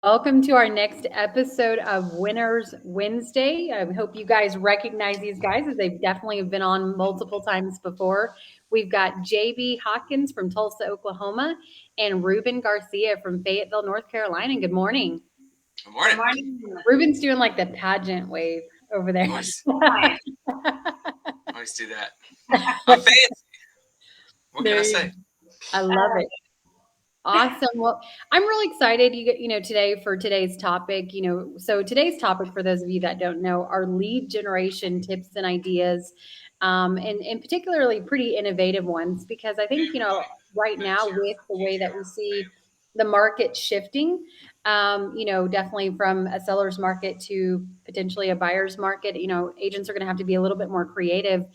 Welcome to our next episode of Winners Wednesday. I hope you guys recognize these guys as they've definitely been on multiple times before. We've got Jaybee Hawkins from Tulsa, Oklahoma, and Ruben Garcia from Fayetteville, North Carolina. Good morning. Good morning. Good morning. Ruben's doing like the pageant wave over there. Always do that. I'm fancy. What can I say? I love it. Awesome. Well, I'm really excited today for today's topic. So today's topic, for those of you that don't know, are lead generation tips and ideas, and particularly pretty innovative ones, because I think, right now with the way that we see the market shifting, definitely from a seller's market to potentially a buyer's market, agents are going to have to be a little bit more creative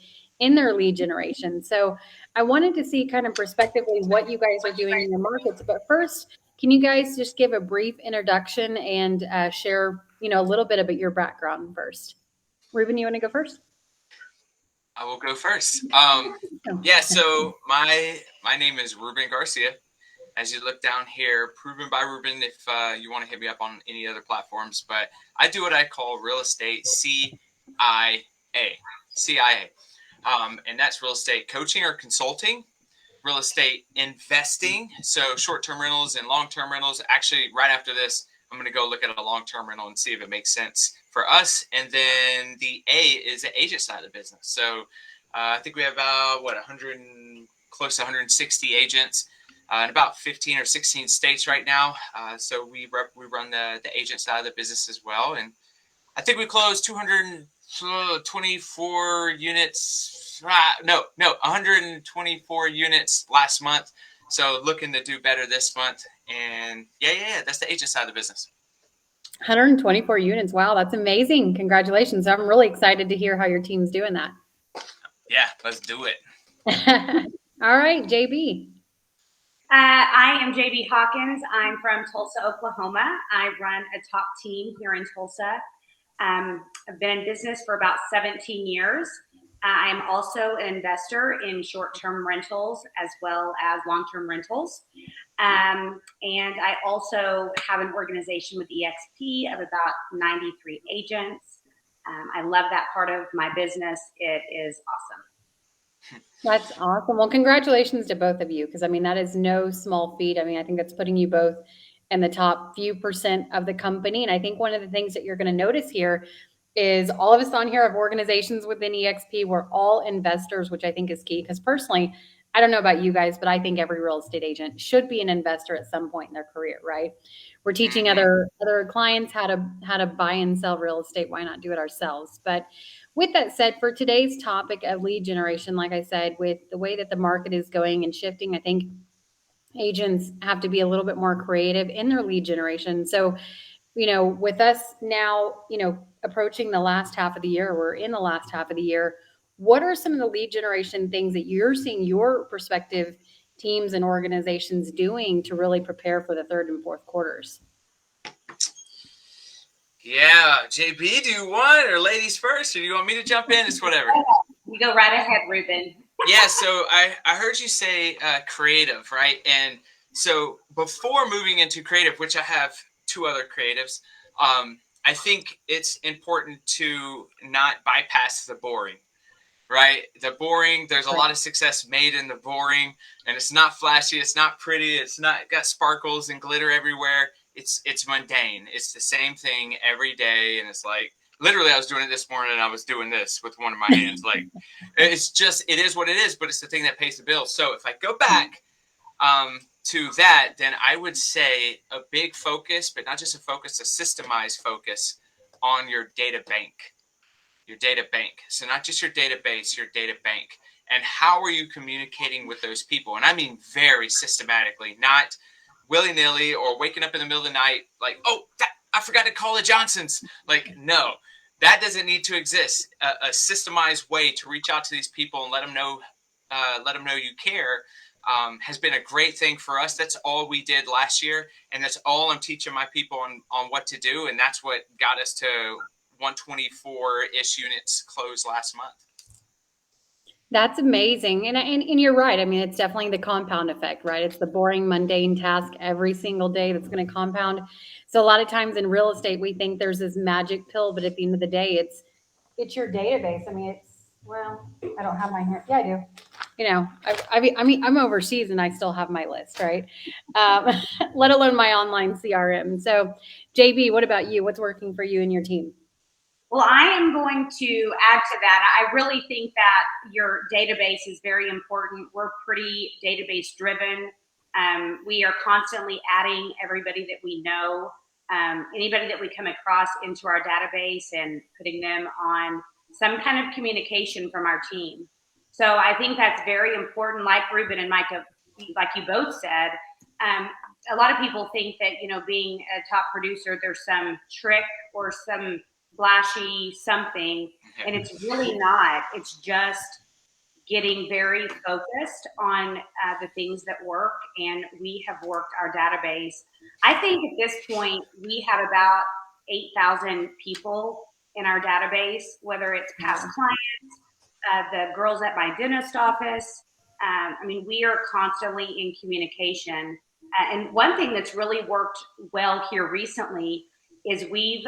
in their lead generation. So I wanted to see kind of prospectively what you guys are doing in your markets. But first, can you guys just give a brief introduction and share, a little bit about your background first? Ruben, you want to go first? I will go first. So my name is Ruben Garcia. As you look down here, Proven by Ruben, if you want to hit me up on any other platforms. But I do what I call real estate CIA. And that's real estate coaching or consulting, real estate investing. So short-term rentals and long-term rentals. Actually, right after this, I'm going to go look at a long-term rental and see if it makes sense for us. And then the A is the agent side of the business. So I think we have about, 100, close to 160 agents in about 15 or 16 states right now. So we run the agent side of the business as well. And I think we closed 224 units. 124 units last month. So looking to do better this month. And yeah, that's the agent side of the business. 124 units. Wow, that's amazing. Congratulations. I'm really excited to hear how your team's doing that. Yeah, let's do it. All right, Jaybee. I am Jaybee Hawkins. I'm from Tulsa, Oklahoma. I run a top team here in Tulsa. I've been in business for about 17 years. I am also an investor in short-term rentals as well as long-term rentals. And I also have an organization with EXP of about 93 agents. I love that part of my business. It is awesome. That's awesome. Well, congratulations to both of you, because that is no small feat. I think that's putting you both in the top few percent of the company. And I think one of the things that you're going to notice here is all of us on here have organizations within EXP. We're all investors, which I think is key, because personally, I don't know about you guys, but I think every real estate agent should be an investor at some point in their career, right? We're teaching other clients how to buy and sell real estate. Why not do it ourselves? But with that said, for today's topic of lead generation, like I said, with the way that the market is going and shifting, I think agents have to be a little bit more creative in their lead generation. So, with us now, approaching the last half of the year, we're in the last half of the year. What are some of the lead generation things that you're seeing your prospective teams and organizations doing to really prepare for the third and fourth quarters? Yeah, JB, do you want, or ladies first, or do you want me to jump in? It's whatever. You go right ahead, Ruben. Yeah, so I heard you say creative, right? And so before moving into creative, which I have two other creatives, I think it's important to not bypass the boring, right? The boring, there's a lot of success made in the boring, and it's not flashy, it's not pretty, it's not got sparkles and glitter everywhere. It's mundane. It's the same thing every day, and it's like, literally, I was doing it this morning, and I was doing this with one of my hands. Like, it is what it is, but it's the thing that pays the bills. So if I go back to that, then I would say a big focus, but not just a focus, a systemized focus on your data bank. Your data bank. So not just your database, your data bank. And how are you communicating with those people? And I mean very systematically, not willy-nilly or waking up in the middle of the night like, I forgot to call the Johnsons. Like, no, that doesn't need to exist. A systemized way to reach out to these people and let them know you care has been a great thing for us. That's all we did last year, and that's all I'm teaching my people on what to do, and that's what got us to 124-ish units closed last month. That's amazing. And you're right. It's definitely the compound effect, right? It's the boring, mundane task every single day that's going to compound. So a lot of times in real estate, we think there's this magic pill, but at the end of the day, it's your database. I mean, well, I don't have mine here. Yeah, I do. You know, I mean, I'm overseas and I still have my list, right? Um, let alone my online CRM. So, JB, what about you? What's working for you and your team? Well, I am going to add to that. I really think that your database is very important. We're pretty database driven. We are constantly adding everybody that we know, anybody that we come across into our database and putting them on some kind of communication from our team. So I think that's very important. Like Ruben and Micah, like you both said, a lot of people think that, you know, being a top producer, there's some trick or some flashy something, and it's really not. It's just getting very focused on the things that work, and we have worked our database. I think at this point we have about 8,000 people in our database, whether it's past clients, the girls at my dentist office. I mean, we are constantly in communication. And one thing that's really worked well here recently is we've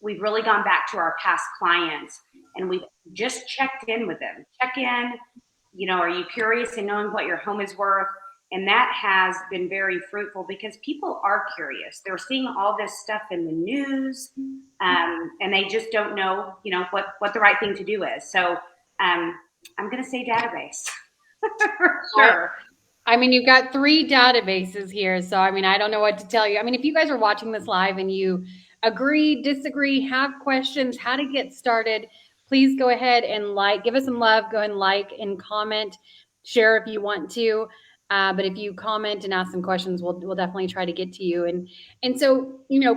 really gone back to our past clients and we've just checked in with them. Check in, you know, are you curious in knowing what your home is worth? And that has been very fruitful because people are curious. They're seeing all this stuff in the news, and they just don't know, you know, what the right thing to do is. So I'm going to say database for sure. I mean, you've got 3 databases here. So, I mean, I don't know what to tell you. I mean, if you guys are watching this live and you agree, disagree, have questions, how to get started, please go ahead and give us some love. Go ahead and like and comment, share if you want to. But if you comment and ask some questions, we'll definitely try to get to you. And so, you know,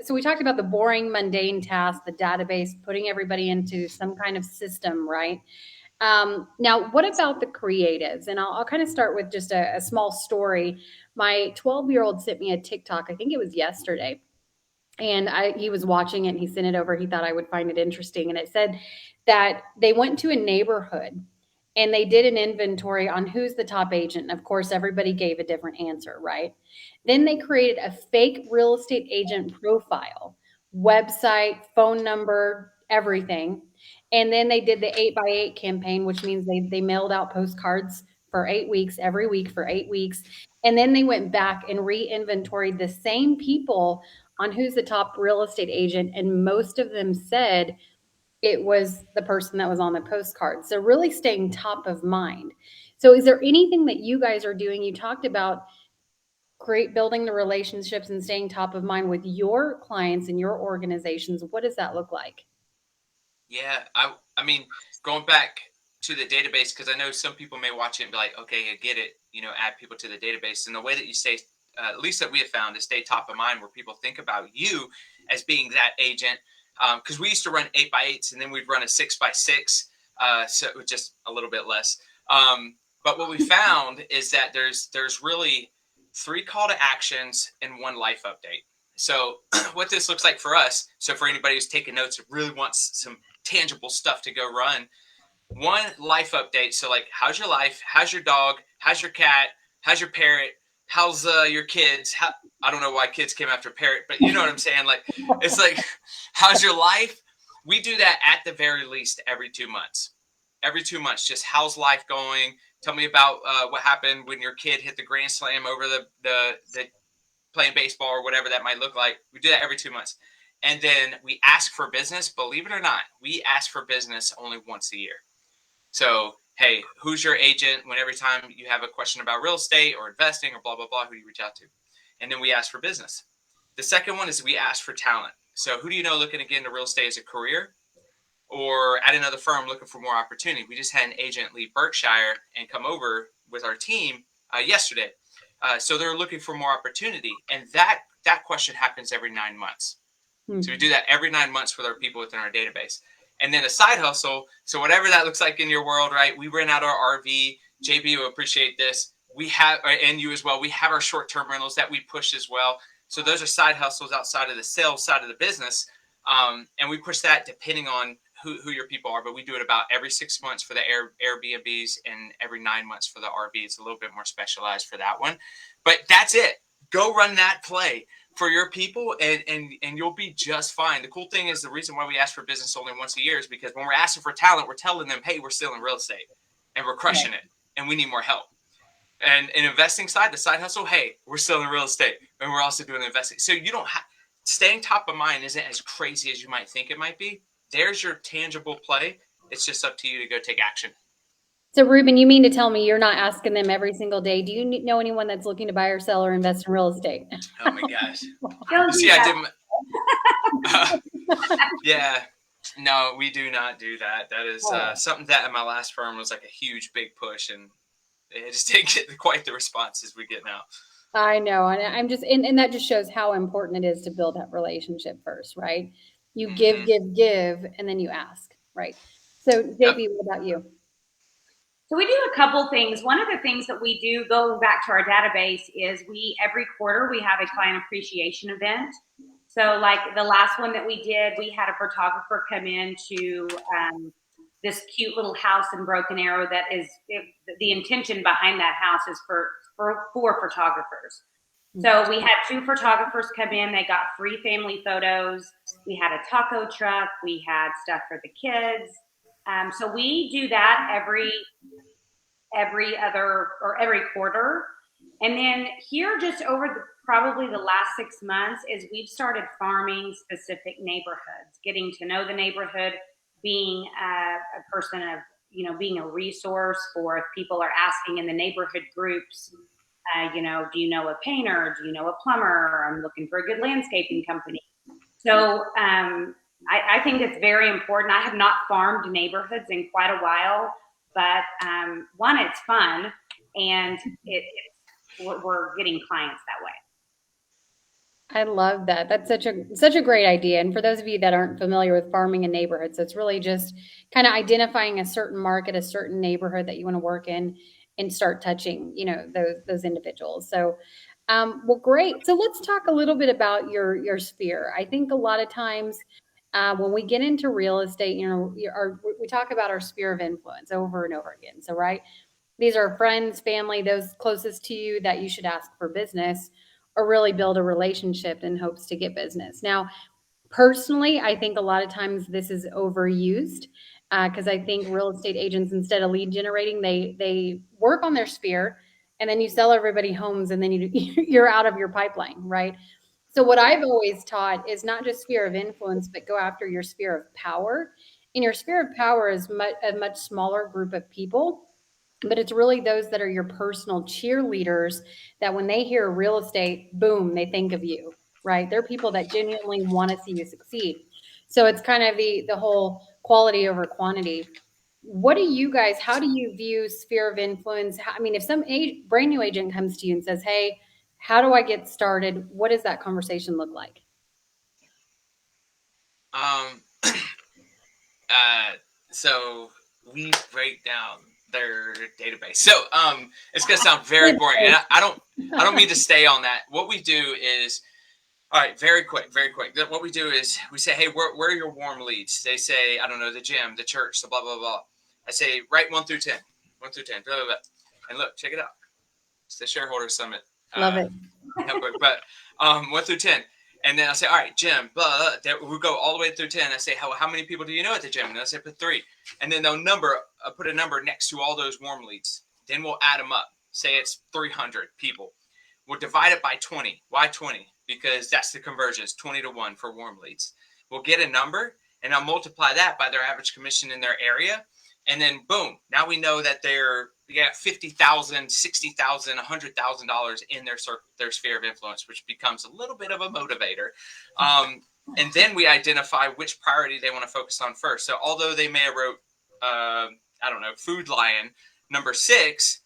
so we talked about the boring, mundane tasks, the database, putting everybody into some kind of system, right? Now, what about the creatives? And I'll kind of start with just a small story. My 12-year-old sent me a TikTok, I think it was yesterday. And he was watching it and he sent it over. He thought I would find it interesting. And it said that they went to a neighborhood and they did an inventory on who's the top agent. And of course, everybody gave a different answer, right? Then they created a fake real estate agent profile, website, phone number, everything. And then they did the 8x8 campaign, which means they mailed out postcards for 8 weeks, every week for 8 weeks. And then they went back and re-inventoried the same people on who's the top real estate agent. And most of them said it was the person that was on the postcard. So really staying top of mind. So is there anything that you guys are doing? You talked about building the relationships and staying top of mind with your clients and your organizations. What does that look like? Yeah, I mean, going back to the database, because I know some people may watch it and be like, okay, I get it, you know, add people to the database. And the way that you stay, at least that we have found, is stay top of mind, where people think about you as being that agent. Because we used to run 8x8s and then we'd run a 6x6, so it was just a little bit less. But what we found is that there's really 3 call to actions and 1 life update. So what this looks like for us, so for anybody who's taking notes and really wants some tangible stuff to go run, 1 life update. So like, how's your life? How's your dog? How's your cat? How's your parrot? How's your kids? I don't know why kids came after parrot, but you know what I'm saying? Like, it's like, how's your life? We do that at the very least every 2 months. Every 2 months, just how's life going? Tell me about what happened when your kid hit the grand slam over the playing baseball or whatever that might look like. We do that every 2 months. And then we ask for business. Believe it or not, we ask for business only once a year. So, hey, who's your agent? When every time you have a question about real estate or investing or blah, blah, blah, who do you reach out to? And then we ask for business. The second one is we ask for talent. So who do you know looking to get into real estate as a career or at another firm looking for more opportunity? We just had an agent leave Berkshire and come over with our team yesterday. So they're looking for more opportunity. And that question happens every 9 months. So we do that every 9 months with our people within our database. And then a side hustle, so whatever that looks like in your world, right? We rent out our RV. Jaybee will appreciate this. We have, and you as well, we have our short-term rentals that we push as well. So those are side hustles outside of the sales side of the business. And we push that depending on who your people are. But we do it about every 6 months for the AIRBNBs and every 9 months for the RV. It's a little bit more specialized for that one. But that's it. Go run that play. for your people, and you'll be just fine. The cool thing is, the reason why we ask for business only once a year is because when we're asking for talent, we're telling them, hey, we're still in real estate and we're crushing it and we need more help. And an investing side, the side hustle, hey, we're still in real estate and we're also doing investing. So you don't have, staying top of mind isn't as crazy as you might think it might be. There's your tangible play. It's just up to you to go take action. So Ruben, you mean to tell me you're not asking them every single day, do you know anyone that's looking to buy or sell or invest in real estate? Oh my gosh. Don't See, do I that. didn't. Yeah. No, we do not do that. That is something that at my last firm was like a huge, big push, and it just didn't get quite the responses we get now. I know. And I'm just, and that just shows how important it is to build that relationship first, right? You give, and then you ask, right? So Jaybee, what about you? So we do a couple things. One of the things that we do, going back to our database, is every quarter we have a client appreciation event. So like the last one that we did, we had a photographer come in to this cute little house in Broken Arrow that is, the intention behind that house is for photographers. So we had 2 photographers come in. They got free family photos. We had a taco truck. We had stuff for the kids. So we do that every other or every quarter. And then here, just over probably the last 6 months, is we've started farming specific neighborhoods, getting to know the neighborhood, being a person of, being a resource for if people are asking in the neighborhood groups, do you know a painter? Do you know a plumber? I'm looking for a good landscaping company. So I think it's very important. I have not farmed neighborhoods in quite a while, but one, it's fun, and we're getting clients that way. I love that. That's such a great idea. And for those of you that aren't familiar with farming in neighborhoods, it's really just kind of identifying a certain market, a certain neighborhood that you want to work in, and start touching, those individuals. So, well, great. So let's talk a little bit about your sphere. I think a lot of times when we get into real estate, we talk about our sphere of influence over and over again. So, right, these are friends, family, those closest to you that you should ask for business or really build a relationship in hopes to get business. Now, personally, I think a lot of times this is overused because I think real estate agents, instead of lead generating, they work on their sphere, and then you sell everybody homes, and then you're out of your pipeline, right? So what I've always taught is not just sphere of influence, but go after your sphere of power. And your sphere of power is a much smaller group of people, but it's really those that are your personal cheerleaders that when they hear real estate, boom, they think of you, right? They're people that genuinely want to see you succeed. So it's kind of the whole quality over quantity. What do you guys, how do you view sphere of influence? I mean, if some brand new agent comes to you and says, hey, how do I get started? What does that conversation look like? So we break down their database. So it's gonna sound very boring, and I don't mean to stay on that. What we do is, all right, very quick. What we do is we say, hey, where are your warm leads? They say, I don't know, the gym, the church, the blah blah blah. I say, write 1 through 10, blah, blah, blah. And look, check it out. It's the shareholder summit. Love it. But 1 through 10. And then I'll say, all right, gym, blah, blah. We'll go all the way through 10. I say, how many people do you know at the gym? And I say, put 3. And then they'll put a number next to all those warm leads. Then we'll add them up. Say it's 300 people. We'll divide it by 20. Why 20? Because that's the conversions, 20 to 1 for warm leads. We'll get a number, and I'll multiply that by their average commission in their area. And then, boom, now we know that they got $50,000, $60,000, $100,000 in their sphere of influence, which becomes a little bit of a motivator. And then we identify which priority they want to focus on first. So although they may have wrote, Food Lion, number 6,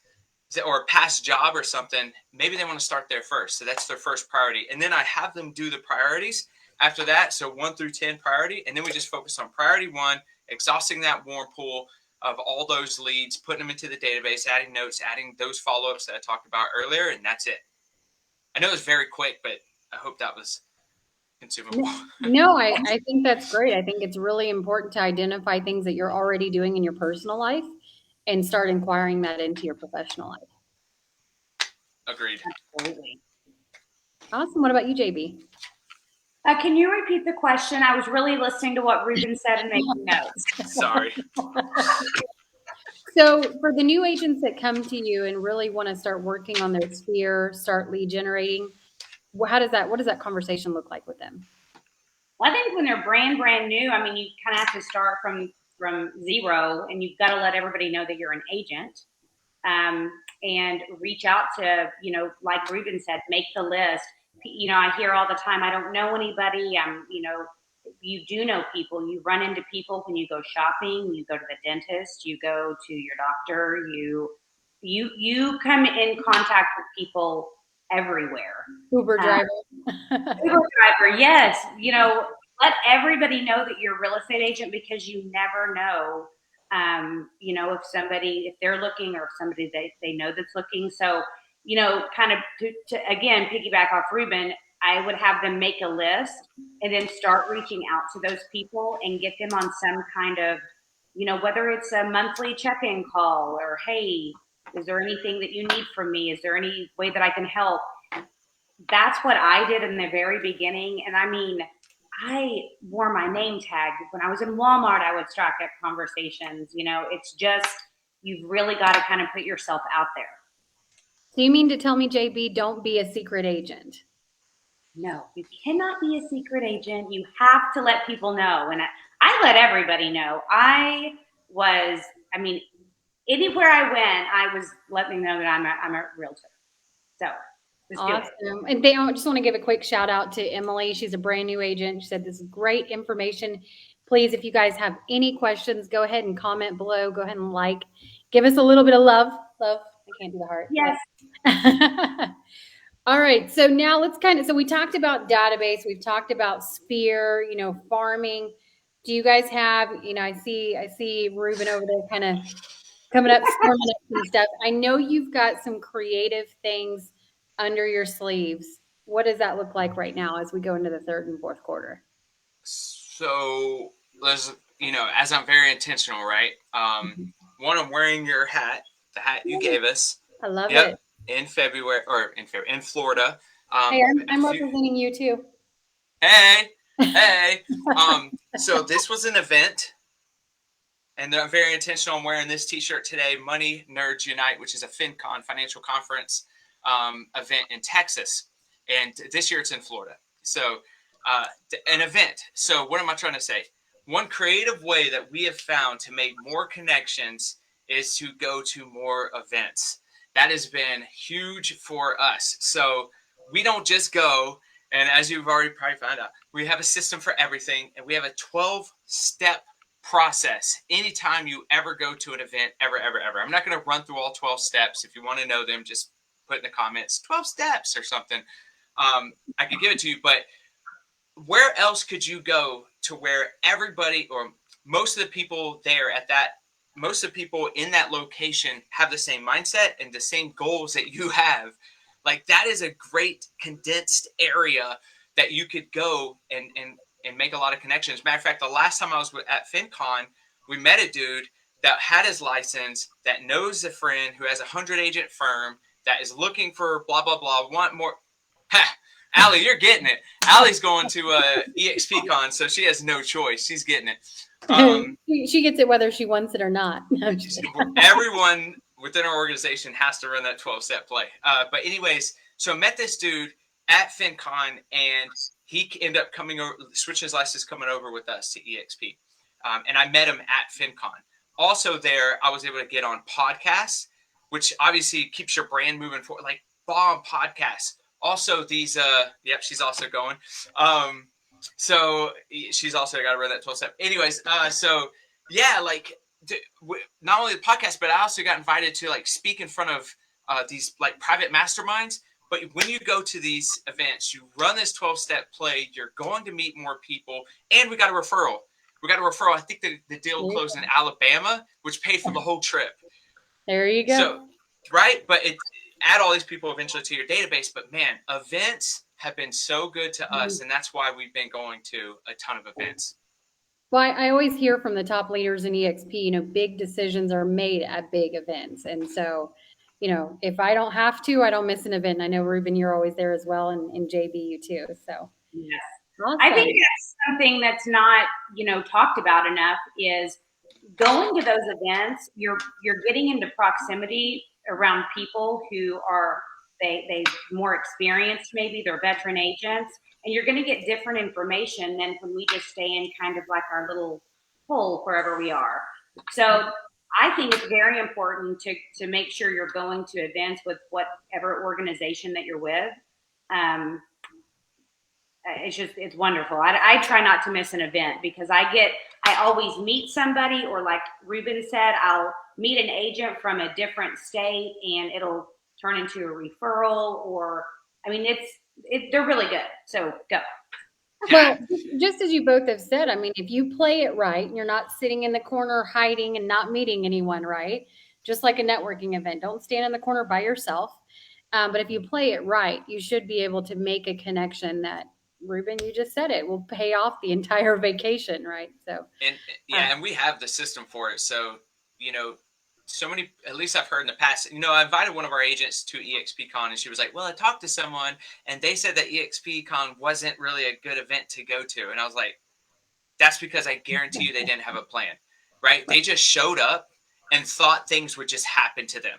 or past job or something, maybe they want to start there first. So that's their first priority. And then I have them do the priorities after that. So 1 through 10 priority. And then we just focus on priority 1, exhausting that warm pool of all those leads, putting them into the database, adding notes, adding those follow-ups that I talked about earlier, and that's it. I know it was very quick, but I hope that was consumable. No, I think that's great. I think it's really important to identify things that you're already doing in your personal life and start inquiring that into your professional life. Agreed. Absolutely. Awesome. What about you, JB? Can you repeat the question? I was really listening to what Ruben said and making notes. Sorry. So for the new agents that come to you and really want to start working on their sphere, start lead generating, what does that conversation look like with them? Well, I think when they're brand new, I mean, you kind of have to start from zero, and you've got to let everybody know that you're an agent, and reach out to, like Ruben said, make the list. I hear all the time, I don't know anybody. You do know people. You run into people when you go shopping, you go to the dentist, you go to your doctor, you come in contact with people everywhere. Uber driver. Uber driver, yes. Let everybody know that you're a real estate agent, because you never know, if they're looking, or if somebody they know that's looking. So, kind of to again piggyback off Ruben, I would have them make a list and then start reaching out to those people and get them on some kind of, whether it's a monthly check-in call, or, hey, is there anything that you need from me? Is there any way that I can help? That's what I did in the very beginning. And I mean, I wore my name tag. When I was in Walmart, I would strike up conversations. It's just, you've really got to kind of put yourself out there. So you mean to tell me, JB, don't be a secret agent? No, you cannot be a secret agent. You have to let people know. And I let everybody know. Anywhere I went, I was letting them know that I'm a realtor. So awesome. And I just want to give a quick shout out to Emily. She's a brand new agent. She said this is great information. Please, if you guys have any questions, go ahead and comment below. Go ahead and give us a little bit of love. I can't do the heart. Yes. All right. So now so we talked about database. We've talked about sphere, farming. Do you guys have, I see Ruben over there kind of coming up, storming up some stuff. I know you've got some creative things under your sleeves. What does that look like right now as we go into the third and fourth quarter? So as I'm very intentional, right? One, I'm wearing your hat, the hat you gave us. I love it. In Florida. Hey, I'm representing you too. Hey. So this was an event, and I'm very intentional. I'm wearing this T-shirt today. Money Nerds Unite, which is a FinCon financial conference event in Texas, and this year it's in Florida. So an event. So what am I trying to say? One creative way that we have found to make more connections is to go to more events. That has been huge for us. So we don't just go, and as you've already probably found out, we have a system for everything, and we have a 12-step process anytime you ever go to an event, ever. I'm not going to run through all 12 steps. If you want to know them, just put in the comments 12 steps or something. I could give it to you, but where else could you go to where everybody, or most of the people there most of the people in that location have the same mindset and the same goals that you have? Like, that is a great condensed area that you could go and make a lot of connections. Matter of fact, the last time I was at FinCon, we met a dude that had his license, that knows a friend who has a 100-agent firm that is looking for blah, blah, blah, want more. Ha! Allie, you're getting it. Allie's going to EXPCon, so she has no choice. She's getting it. She gets it whether she wants it or not. Everyone within our organization has to run that 12-step play. But anyways, so I met this dude at FinCon, and he ended up switching his license, coming over with us to EXP. And I met him at FinCon. Also there, I was able to get on podcasts, which obviously keeps your brand moving forward, like bomb podcasts. Also these, she's also going. So she's also got to run that 12-step. Anyways, so yeah, like not only the podcast, but I also got invited to speak in front of these private masterminds. But when you go to these events, you run this 12-step play, you're going to meet more people, and we got a referral. I think the deal closed in Alabama, which paid for the whole trip. There you go. So, right? But add all these people eventually to your database. But man, events have been so good to us, and that's why we've been going to a ton of events. Well, I always hear from the top leaders in EXP, big decisions are made at big events. And so, if I don't have to, I don't miss an event. I know, Ruben, you're always there as well, and JB, you too. So Yes. awesome. I think that's something that's not, talked about enough is going to those events. You're getting into proximity around people who are they more experienced, maybe they're veteran agents, and you're going to get different information than when we just stay in kind of like our little hole wherever we are. So I think it's very important to make sure you're going to events with whatever organization that you're with. It's wonderful. I try not to miss an event because I always meet somebody, or like Ruben said, I'll meet an agent from a different state and it'll turn into a referral, or, they're really good. So go. Well, just as you both have said, if you play it right, and you're not sitting in the corner hiding and not meeting anyone, right? Just like a networking event, don't stand in the corner by yourself. But if you play it right, you should be able to make a connection that, Ruben, you just said it, will pay off the entire vacation, right? So, and we have the system for it. So, so many, at least I've heard in the past, I invited one of our agents to EXPCon, and she was like, well, I talked to someone and they said that EXPCon wasn't really a good event to go to. And I was like, that's because I guarantee you they didn't have a plan, right? They just showed up and thought things would just happen to them.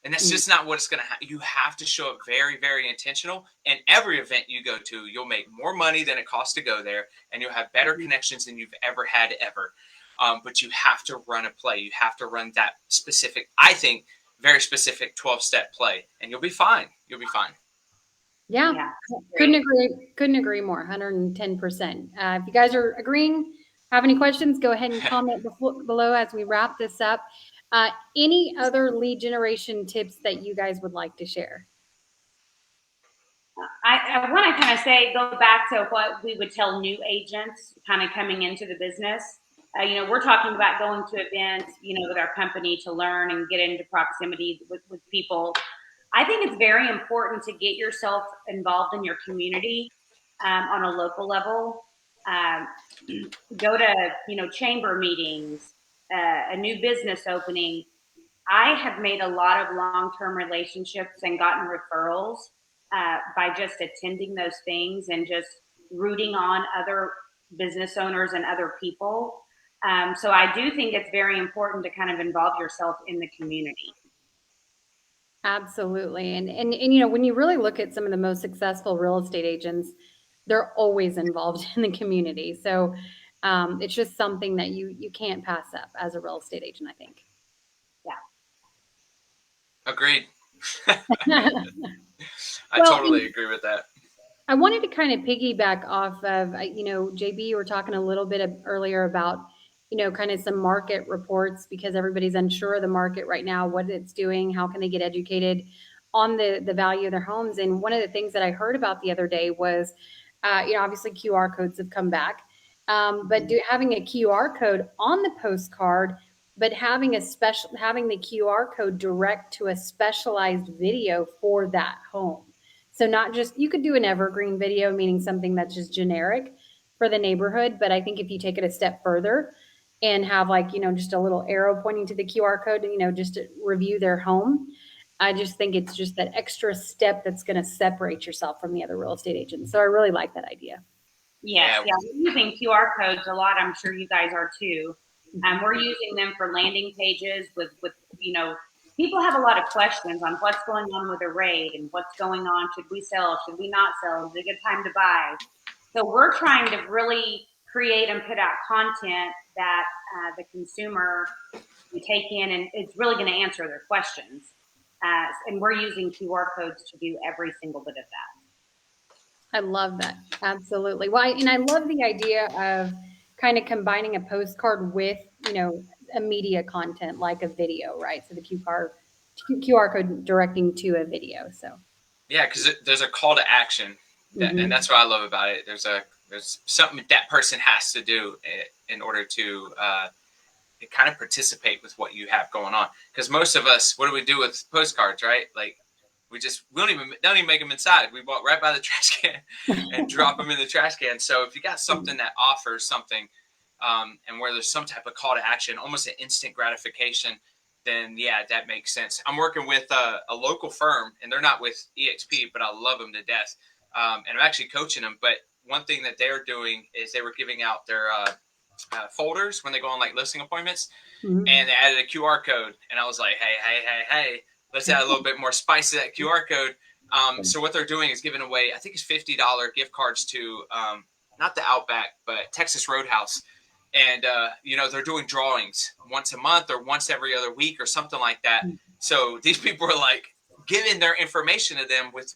And that's just not what it's going to happen. You have to show up very, very intentional. And every event you go to, you'll make more money than it costs to go there. And you'll have better connections than you've ever had ever. But you have to run a play. You have to run that specific, I think, very specific 12-step play. And you'll be fine. You'll be fine. Yeah. Couldn't agree more. 110%. If you guys are agreeing, have any questions, go ahead and comment below as we wrap this up. Any other lead generation tips that you guys would like to share? I want to kind of go back to what we would tell new agents kind of coming into the business. We're talking about going to events, with our company to learn and get into proximity with people. I think it's very important to get yourself involved in your community on a local level. Go to, chamber meetings, a new business opening. I have made a lot of long-term relationships and gotten referrals by just attending those things and just rooting on other business owners and other people. So I do think it's very important to kind of involve yourself in the community. Absolutely. And when you really look at some of the most successful real estate agents, they're always involved in the community. So it's just something that you can't pass up as a real estate agent, I think. Yeah. Agreed. I totally agree with that. I wanted to kind of piggyback off of, JB, you were talking a little bit earlier about, kind of some market reports, because everybody's unsure of the market right now, what it's doing, how can they get educated on the value of their homes. And one of the things that I heard about the other day was, obviously QR codes have come back, but having a QR code on the postcard, but having the QR code direct to a specialized video for that home. So not just, you could do an evergreen video, meaning something that's just generic for the neighborhood. But I think if you take it a step further and have just a little arrow pointing to the QR code, just to review their home, I just think it's just that extra step that's going to separate yourself from the other real estate agents. So I really like that idea. Yes, yeah. We're using QR codes a lot. I'm sure you guys are too. We're using them for landing pages with people have a lot of questions on what's going on with a rate and what's going on. Should we sell? Should we not sell? Is it a good time to buy? So we're trying to really create and put out content that the consumer can take in, and it's really going to answer their questions. And we're using QR codes to do every single bit of that. I love that. Absolutely. Well, and I love the idea of kind of combining a postcard with, a media content like a video, right? So the QR code directing to a video. So yeah, because there's a call to action, and that's what I love about it. There's something that person has to do in order to kind of participate with what you have going on. Because most of us, what do we do with postcards, right? Like we don't even make them inside. We walk right by the trash can and drop them in the trash can. So if you got something that offers something, and where there's some type of call to action, almost an instant gratification, then yeah, that makes sense. I'm working with a local firm, and they're not with EXP, but I love them to death. And I'm actually coaching them. But one thing that they're doing is they were giving out their folders when they go on like listing appointments, and they added a QR code. And I was like, hey, let's add a little bit more spice to that QR code. So what they're doing is giving away, I think it's $50 gift cards to not the Outback, but Texas Roadhouse. And, they're doing drawings once a month or once every other week or something like that. So these people are like giving their information to them with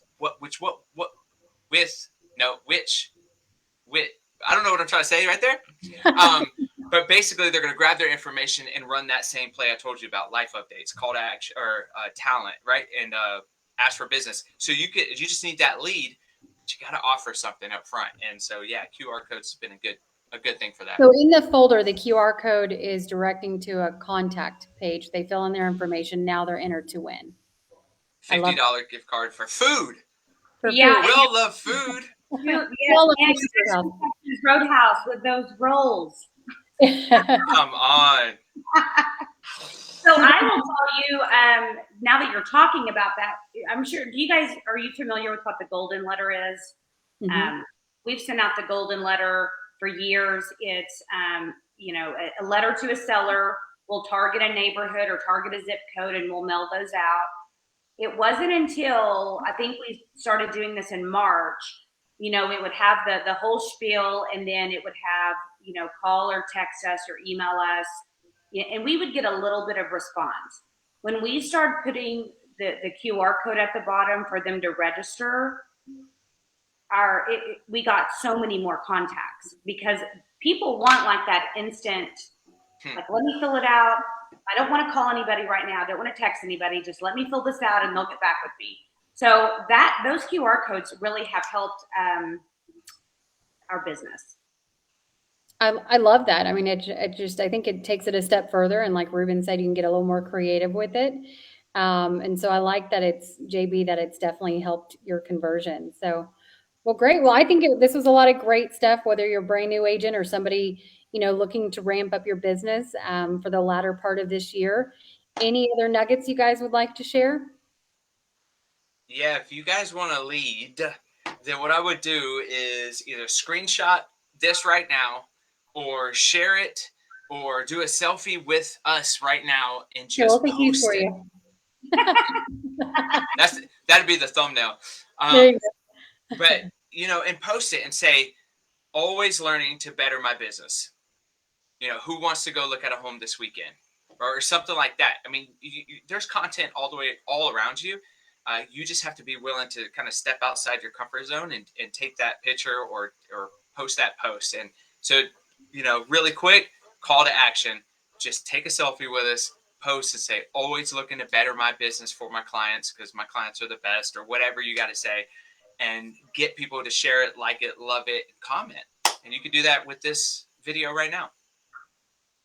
I don't know what I'm trying to say right there. But basically they're going to grab their information and run that same play I told you about, life updates, call to action, or talent, right? And ask for business. So you just need that lead, but you got to offer something up front. And so, yeah, QR code's been a good thing for that. So in the folder, the QR code is directing to a contact page. They fill in their information. Now they're entered to win. $50 gift card for food. Yeah. We all love food. Roadhouse with those rolls. Come on. So I will tell you, now that you're talking about that, I'm sure, are you familiar with what the golden letter is? Mm-hmm. We've sent out the golden letter for years. It's, a letter to a seller. We'll target a neighborhood or target a zip code, and we'll mail those out. It wasn't until I think we started doing this in March, it would have the whole spiel, and then it would have, call or text us or email us, and we would get a little bit of response. When we started putting the QR code at the bottom for them to register, we got so many more contacts, because people want like that instant, like, let me fill it out. I don't want to call anybody right now. I don't want to text anybody. Just let me fill this out and they'll get back with me. So those QR codes really have helped our business. I love that. I mean, I think it takes it a step further. And like Ruben said, you can get a little more creative with it. And so I like that it's Jaybee, that it's definitely helped your conversion. So, well, great. Well, I think this was a lot of great stuff, whether you're a brand new agent or somebody, looking to ramp up your business for the latter part of this year. Any other nuggets you guys would like to share? Yeah, if you guys want to lead, then what I would do is either screenshot this right now, or share it, or do a selfie with us right now and just post it. You. That'd be the thumbnail. But and post it and say, always learning to better my business. Who wants to go look at a home this weekend, or something like that. I mean, there's content all around you. You just have to be willing to kind of step outside your comfort zone and take that picture or post that post. And so, really quick, call to action, just take a selfie with us, post and say, always looking to better my business for my clients, because my clients are the best, or whatever you got to say, and get people to share it, like it, love it, comment. And you can do that with this video right now.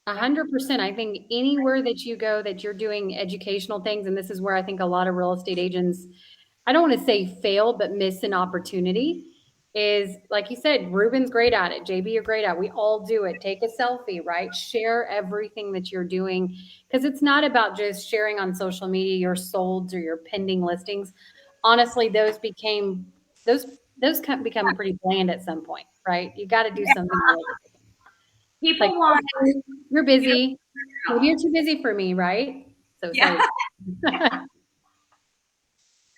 100%. I think anywhere that you go that you're doing educational things, and this is where I think a lot of real estate agents, I don't want to say fail, but miss an opportunity, is like you said, Ruben's great at it. Jaybee, you're great at it. We all do it. Take a selfie, right? Share everything that you're doing, because it's not about just sharing on social media your solds or your pending listings. Honestly, those become pretty bland at some point, right? You got to do something. People like, want. You're busy. Maybe you're too busy for me, right? So yeah.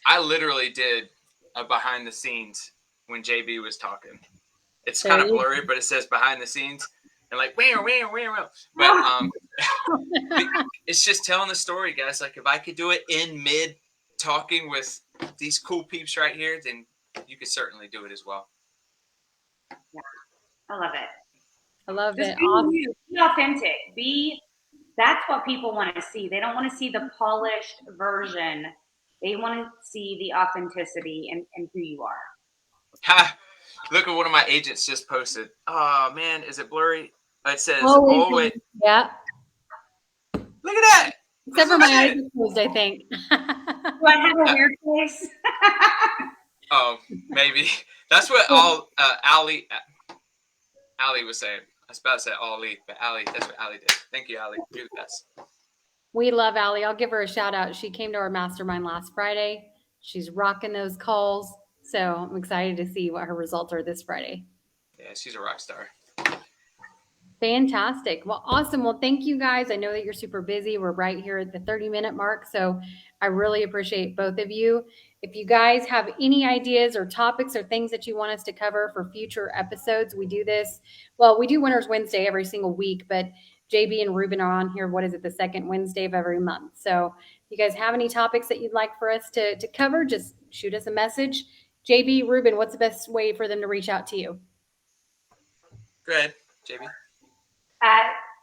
I literally did a behind the scenes when Jaybee was talking. It's kind of blurry, but it says behind the scenes, and like where. But it's just telling the story, guys. Like, if I could do it in mid talking with these cool peeps right here, then you could certainly do it as well. Yeah, I love it. I love just it. Be awesome. you. Be authentic. That's what people want to see. They don't want to see the polished version. They want to see the authenticity and who you are. Ha! Look at what one of my agents just posted. Oh man, is it blurry? It says, "Oh wait, yeah." Look at that. Except for my eyes are closed, I think. Do I have a weird face? Oh, maybe. That's what Ali was saying. I was about to say Ali, but Ali, that's what Ali did. Thank you, Ali. You're the best. We love Allie. I'll give her a shout out. She came to our mastermind last Friday. She's rocking those calls. So I'm excited to see what her results are this Friday. Yeah, she's a rock star. Fantastic. Well, awesome. Well, thank you guys. I know that you're super busy. We're right here at the 30-minute mark. So I really appreciate both of you. If you guys have any ideas or topics or things that you want us to cover for future episodes, we do this. Well, we do Winners Wednesday every single week, but Jaybee and Ruben are on here. What is it? The second Wednesday of every month. So if you guys have any topics that you'd like for us to cover, just shoot us a message. Jaybee, Ruben, what's the best way for them to reach out to you? Go ahead, Jaybee.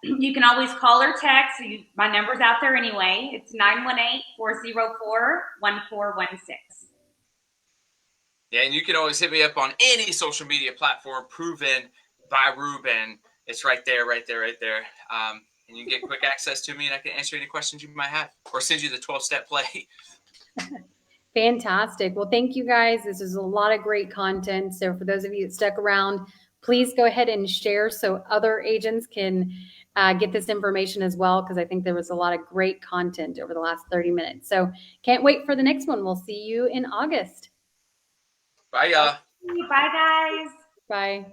You can always call or text. My number's out there anyway. It's 918-404-1416. Yeah, and you can always hit me up on any social media platform, Proven by Ruben. It's right there. And you can get quick access to me, and I can answer any questions you might have or send you the 12-step play. Fantastic. Well, thank you guys. This is a lot of great content. So for those of you that stuck around, please go ahead and share so other agents can get this information as well, because I think there was a lot of great content over the last 30 minutes. So can't wait for the next one. We'll see you in August. Bye, y'all. Bye, guys. Bye.